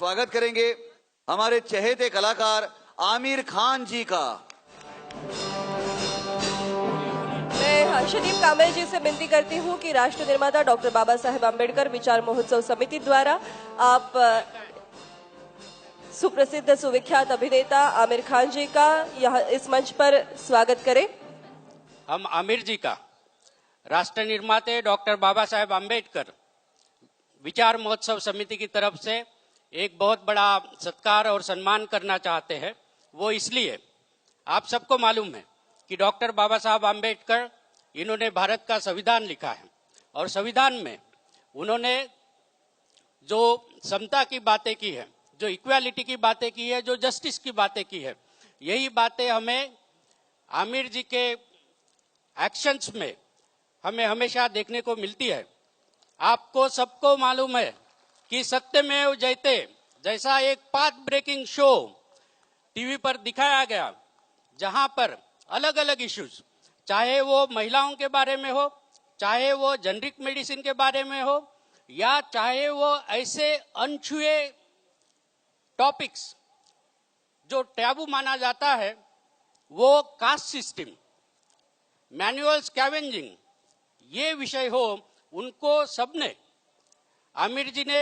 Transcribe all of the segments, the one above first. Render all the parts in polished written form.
स्वागत करेंगे हमारे चहेते कलाकार आमिर खान जी का। मैं हर्षदीप कांबळे जी से विनती करती हूँ कि राष्ट्र निर्माता डॉक्टर बाबा साहेब आम्बेडकर विचार महोत्सव समिति द्वारा आप सुप्रसिद्ध सुविख्यात अभिनेता आमिर खान जी का यहाँ इस मंच पर स्वागत करें। हम आमिर जी का राष्ट्र निर्माते डॉक्टर बाबा साहेब आम्बेडकर विचार महोत्सव समिति की तरफ से एक बहुत बड़ा सत्कार और सम्मान करना चाहते हैं। वो इसलिए, आप सबको मालूम है कि डॉक्टर बाबा साहब आम्बेडकर इन्होंने भारत का संविधान लिखा है और संविधान में उन्होंने जो समता की बातें की है, जो इक्वालिटी की बातें की है, जो जस्टिस की बातें की है, यही बातें हमें आमिर जी के एक्शंस में हमें हमेशा देखने को मिलती है। आपको सबको मालूम है कि सत्यमेव जयते जैसा एक पाथ ब्रेकिंग शो टीवी पर दिखाया गया, जहां पर अलग अलग इश्यूज, चाहे वो महिलाओं के बारे में हो, चाहे वो जेनरिक मेडिसिन के बारे में हो, या चाहे वो ऐसे अनछुए टॉपिक्स जो टैबू माना जाता है, वो कास्ट सिस्टम, मैनुअल स्कैवेंजिंग, ये विषय हो, उनको सबने आमिर जी ने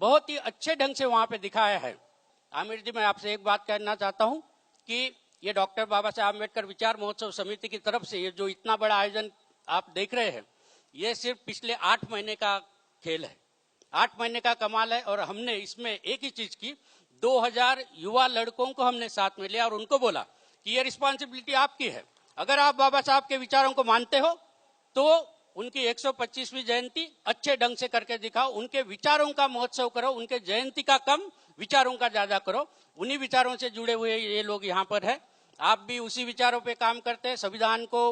बहुत ही अच्छे ढंग से वहां पे दिखाया है। आमिर जी, मैं आपसे एक बात कहना चाहता हूं कि ये डॉक्टर बाबा साहब आम्बेडकर विचार महोत्सव समिति की तरफ से ये जो इतना बड़ा आयोजन आप देख रहे हैं, ये सिर्फ पिछले 8 महीने का खेल है, 8 महीने का कमाल है। और हमने इसमें एक ही चीज की, 2000 युवा लड़कों को हमने साथ में लिया और उनको बोला कि ये रिस्पॉन्सिबिलिटी आपकी है। अगर आप बाबा साहब के विचारों को मानते हो तो उनकी 125वीं जयंती अच्छे ढंग से करके दिखाओ, उनके विचारों का महोत्सव करो, उनके जयंती का कम, विचारों का ज्यादा करो। उन्हीं विचारों से जुड़े हुए ये लोग यहाँ पर है। आप भी उसी विचारों पे काम करते हैं, संविधान को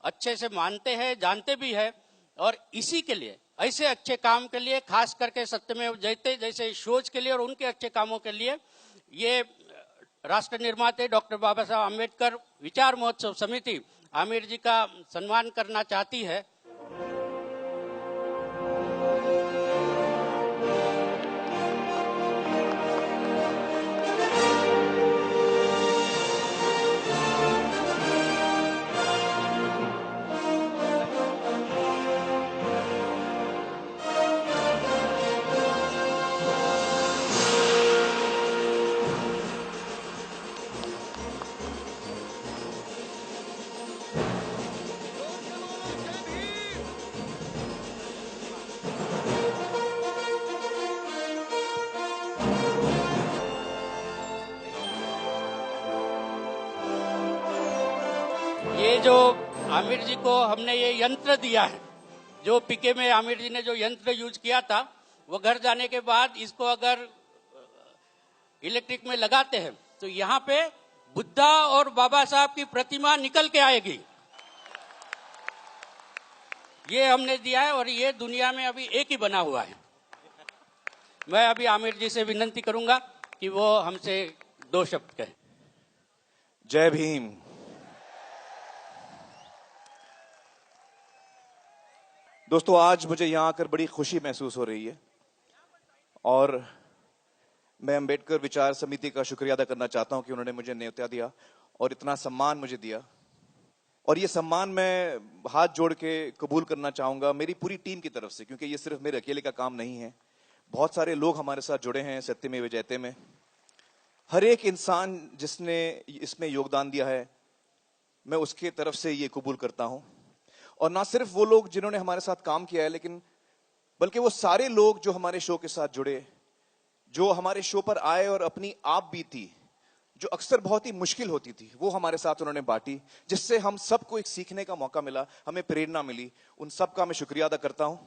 अच्छे से मानते हैं, जानते भी है, और इसी के लिए, ऐसे अच्छे काम के लिए, खास करके सत्यमेव जयते जैसे शोज के लिए और उनके अच्छे कामों के लिए, ये राष्ट्र निर्माते डॉक्टर बाबा साहब आम्बेडकर विचार महोत्सव समिति आमिर जी का सम्मान करना चाहती है। ये जो आमिर जी को हमने ये यंत्र दिया है, जो पीके में आमिर जी ने जो यंत्र यूज किया था, वो घर जाने के बाद इसको अगर इलेक्ट्रिक में लगाते हैं तो यहाँ पे बुद्धा और बाबा साहब की प्रतिमा निकल के आएगी। ये हमने दिया है और ये दुनिया में अभी एक ही बना हुआ है। मैं अभी आमिर जी से विनती करूंगा कि वो हमसे 2 शब्द कहें। जय भीम। दोस्तों, आज मुझे यहां आकर बड़ी खुशी महसूस हो रही है और मैं अंबेडकर विचार समिति का शुक्रिया अदा करना चाहता हूं कि उन्होंने मुझे न्योता दिया और इतना सम्मान मुझे दिया। और ये सम्मान मैं हाथ जोड़ के कबूल करना चाहूंगा मेरी पूरी टीम की तरफ से, क्योंकि ये सिर्फ मेरे अकेले का काम नहीं है। बहुत सारे लोग हमारे साथ जुड़े हैं सत्यमेव जयते में। हर एक इंसान जिसने इसमें योगदान दिया है, मैं उसके तरफ से ये कबूल करता हूं। और ना सिर्फ वो लोग जिन्होंने हमारे साथ काम किया है, लेकिन बल्कि वो सारे लोग जो हमारे शो के साथ जुड़े, जो हमारे शो पर आए और अपनी आप बीती, जो अक्सर बहुत ही मुश्किल होती थी, वो हमारे साथ उन्होंने बांटी, जिससे हम सबको एक सीखने का मौका मिला, हमें प्रेरणा मिली। उन सब का मैं शुक्रिया अदा करता हूं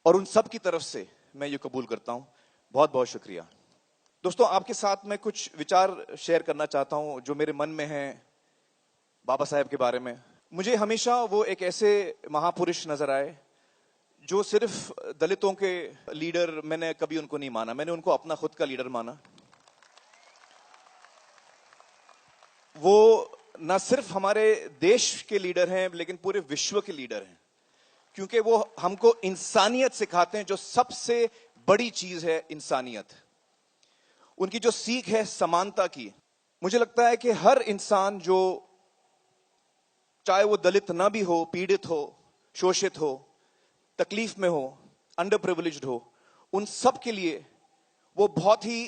और उन सब की तरफ से मैं ये कबूल करता हूं। बहुत बहुत शुक्रिया। दोस्तों, आपके साथ मैं कुछ विचार शेयर करना चाहता हूं जो मेरे मन में हैं बाबा साहेब के बारे में। मुझे हमेशा वो एक ऐसे महापुरुष नजर आए जो सिर्फ दलितों के लीडर, मैंने कभी उनको नहीं माना, मैंने उनको अपना खुद का लीडर माना। वो न सिर्फ हमारे देश के लीडर हैं, लेकिन पूरे विश्व के लीडर हैं, क्योंकि वो हमको इंसानियत सिखाते हैं, जो सबसे बड़ी चीज है इंसानियत। उनकी जो सीख है समानता की, मुझे लगता है कि हर इंसान जो, चाहे वो दलित ना भी हो, पीड़ित हो, शोषित हो, तकलीफ में हो, अंडर प्रिविलेज्ड हो, उन सब के लिए वो बहुत ही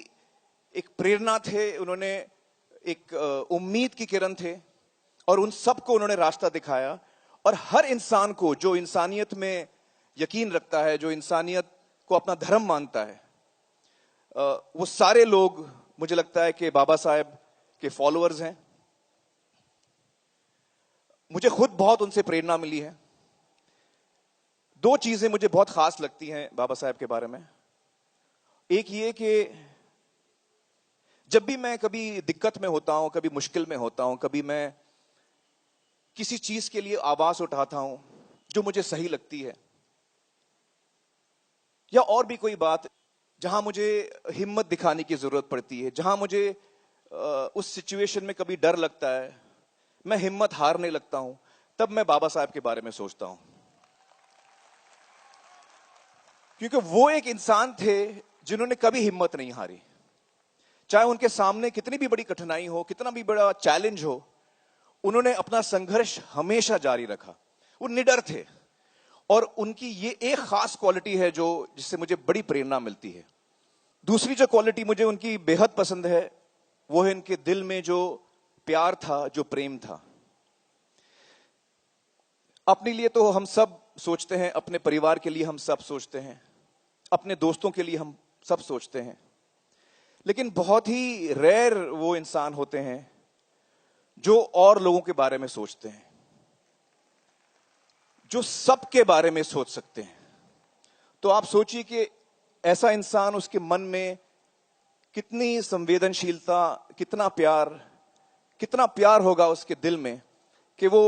एक प्रेरणा थे। उन्होंने एक उम्मीद की किरण थे और उन सबको उन्होंने रास्ता दिखाया। और हर इंसान को जो इंसानियत में यकीन रखता है, जो इंसानियत को अपना धर्म मानता है, वो सारे लोग मुझे लगता है कि बाबा साहेब के फॉलोअर्स हैं। मुझे खुद बहुत उनसे प्रेरणा मिली है। दो चीजें मुझे बहुत खास लगती हैं बाबा साहेब के बारे में। एक ये कि जब भी मैं कभी दिक्कत में होता हूं, कभी मुश्किल में होता हूं, कभी मैं किसी चीज के लिए आवाज उठाता हूं जो मुझे सही लगती है, या और भी कोई बात जहां मुझे हिम्मत दिखाने की जरूरत पड़ती है, जहां मुझे उस सिचुएशन में कभी डर लगता है, मैं हिम्मत हारने लगता हूं, तब मैं बाबा साहब के बारे में सोचता हूं। क्योंकि वो एक इंसान थे जिन्होंने कभी हिम्मत नहीं हारी। चाहे उनके सामने कितनी भी बड़ी कठिनाई हो, कितना भी बड़ा चैलेंज हो, उन्होंने अपना संघर्ष हमेशा जारी रखा। वो निडर थे। और उनकी ये एक खास क्वालिटी है जो जिससे मुझे बड़ी प्रेरणा मिलती है। दूसरी जो क्वालिटी मुझे उनकी बेहद पसंद है, वो है इनके दिल में जो प्यार था, जो प्रेम था। अपने लिए तो हम सब सोचते हैं, अपने परिवार के लिए हम सब सोचते हैं, अपने दोस्तों के लिए हम सब सोचते हैं, लेकिन बहुत ही रेयर वो इंसान होते हैं जो और लोगों के बारे में सोचते हैं, जो सबके बारे में सोच सकते हैं। तो आप सोचिए कि ऐसा इंसान, उसके मन में कितनी संवेदनशीलता, कितना प्यार होगा उसके दिल में कि वो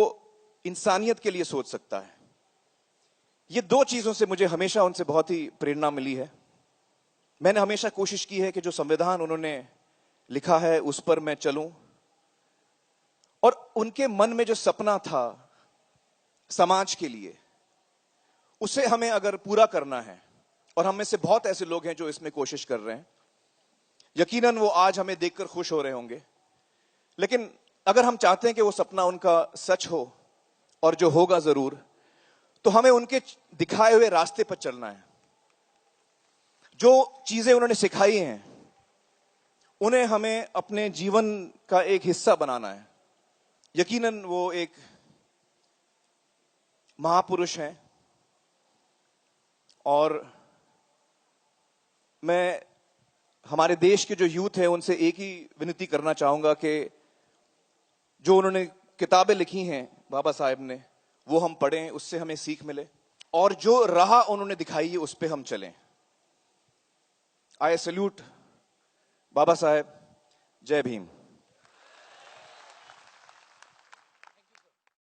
इंसानियत के लिए सोच सकता है। ये दो चीजों से मुझे हमेशा उनसे बहुत ही प्रेरणा मिली है। मैंने हमेशा कोशिश की है कि जो संविधान उन्होंने लिखा है उस पर मैं चलूं, और उनके मन में जो सपना था समाज के लिए, उसे हमें अगर पूरा करना है, और हम में से बहुत ऐसे लोग हैं जो इसमें कोशिश कर रहे हैं, यकीनन वो आज हमें देखकर खुश हो रहे होंगे। लेकिन अगर हम चाहते हैं कि वो सपना उनका सच हो, और जो होगा जरूर, तो हमें उनके दिखाए हुए रास्ते पर चलना है। जो चीजें उन्होंने सिखाई हैं, उन्हें हमें अपने जीवन का एक हिस्सा बनाना है। यकीनन वो एक महापुरुष हैं, और मैं हमारे देश के जो यूथ है उनसे एक ही विनती करना चाहूंगा कि जो उन्होंने किताबें लिखी हैं बाबा साहेब ने, वो हम पढ़ें, उससे हमें सीख मिले, और जो राह उन्होंने दिखाई है उस पे हम चलें। आई सैल्यूट बाबा साहेब। जय भीम।